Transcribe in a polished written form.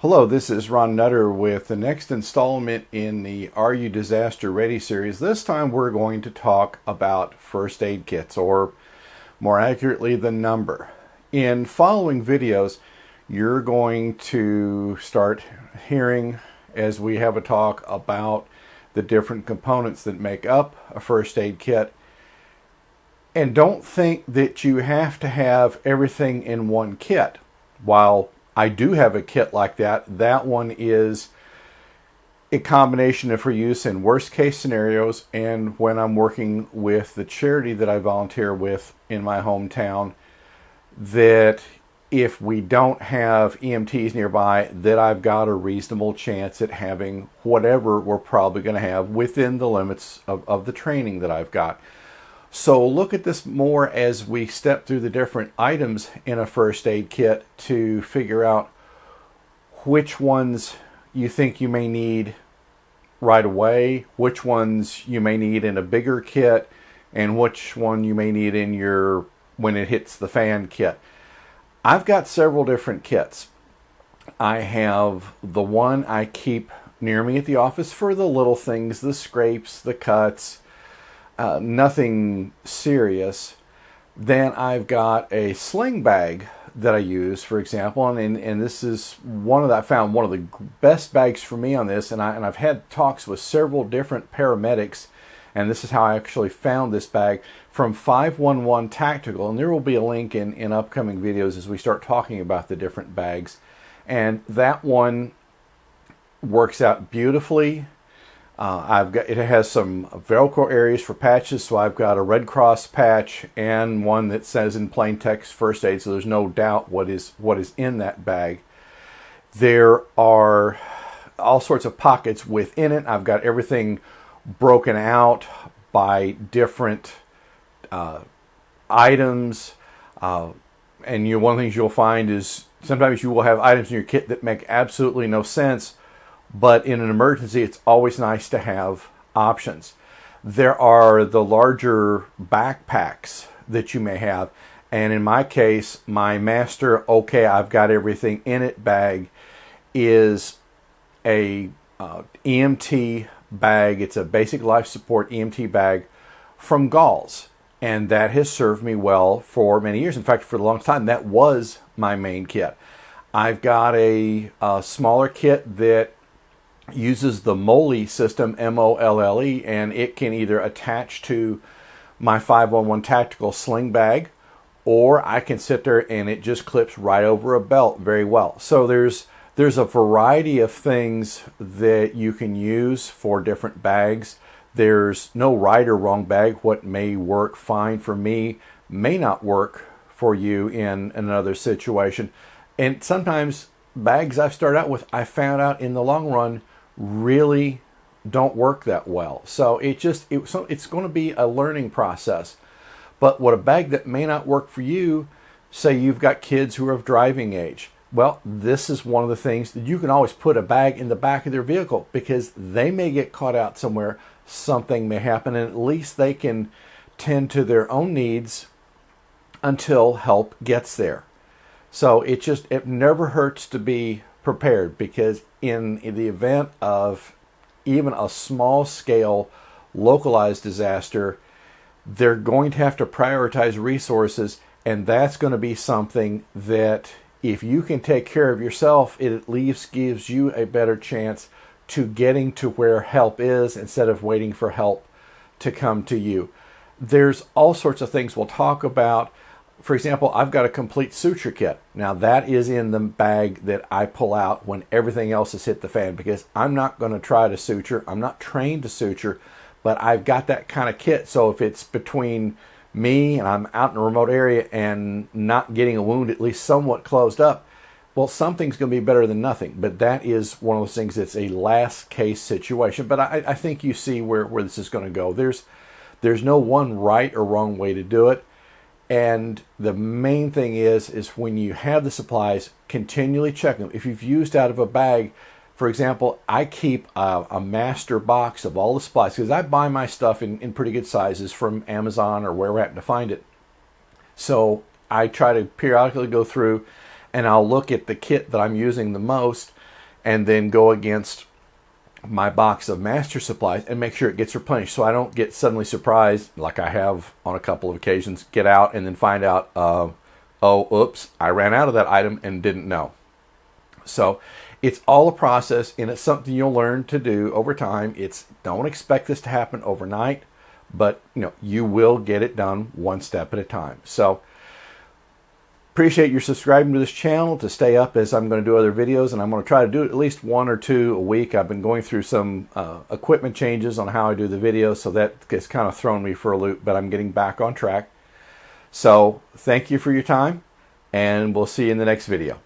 Hello, this is Ron Nutter with the next installment in the Are You Disaster Ready series. This time we're going to talk about first aid kits, or more accurately, the number. In following videos, you're going to start hearing, as we have a talk about the different components that make up a first aid kit. And don't think that you have to have everything in one kit. While I do have a kit like that, that one is a combination of for use in worst case scenarios and when I'm working with the charity that I volunteer with in my hometown, that if we don't have EMTs nearby, that I've got a reasonable chance at having whatever we're probably going to have within the limits of the training that I've got. So look at this more as we step through the different items in a first aid kit to figure out which ones you think you may need right away, which ones you may need in a bigger kit, and which one you may need in your when it hits the fan kit. I've got several different kits. I have the one I keep near me at the office for the little things, the scrapes, the cuts, nothing serious. Then I've got a sling bag that I use, for example, and this is one of I found one of the best bags for me on this, and I've had talks with several different paramedics, and this is how I actually found this bag from 511 Tactical, and there will be a link in upcoming videos as we start talking about the different bags. And that one works out beautifully. It has some Velcro areas for patches, so I've got a Red Cross patch and one that says in plain text first aid, so there's no doubt what is in that bag. There are all sorts of pockets within it. I've got everything broken out by different items, and one of the things you'll find is sometimes you will have items in your kit that make absolutely no sense. But in an emergency, it's always nice to have options. There are the larger backpacks that you may have. And in my case, my master, okay, I've got everything in it bag is a EMT bag. It's a basic life support EMT bag from Galls. And that has served me well for many years. In fact, for a long time, that was my main kit. I've got a smaller kit that uses the MOLLE system, M-O-L-L-E, and it can either attach to my 511 Tactical sling bag, or I can sit there and it just clips right over a belt very well. So there's a variety of things that you can use for different bags. There's no right or wrong bag. What may work fine for me may not work for you in another situation. And sometimes bags I've started out with, I found out in the long run really don't work that well. So it's going to be a learning process. But what a bag that may not work for you, say you've got kids who are of driving age. Well, this is one of the things that you can always put a bag in the back of their vehicle because they may get caught out somewhere, something may happen, and at least they can tend to their own needs until help gets there. So it never hurts to be prepared, because in the event of even a small scale localized disaster, they're going to have to prioritize resources, and that's going to be something that if you can take care of yourself, it at least gives you a better chance to getting to where help is instead of waiting for help to come to you. There's all sorts of things we'll talk about. For example, I've got a complete suture kit. Now that is in the bag that I pull out when everything else has hit the fan, because I'm not going to try to suture. I'm not trained to suture, but I've got that kind of kit. So if it's between me and I'm out in a remote area and not getting a wound at least somewhat closed up, well, something's going to be better than nothing. But that is one of those things that's a last case situation. But I think you see where this is going to go. There's no one right or wrong way to do it. And the main thing is when you have the supplies, continually check them. If you've used out of a bag, for example, I keep a master box of all the supplies because I buy my stuff in pretty good sizes from Amazon or wherever I happen to find it. So I try to periodically go through and I'll look at the kit that I'm using the most and then go against my box of master supplies and make sure it gets replenished, so I don't get suddenly surprised like I have on a couple of occasions, get out and then find out, oh, oops, I ran out of that item and didn't know. So it's all a process, and it's something you'll learn to do over time. Don't expect this to happen overnight, but you will get it done one step at a time. So appreciate your subscribing to this channel to stay up as I'm going to do other videos, and I'm going to try to do at least 1 or 2 a week. I've been going through some equipment changes on how I do the videos, so that has kind of thrown me for a loop, but I'm getting back on track. So thank you for your time, and we'll see you in the next video.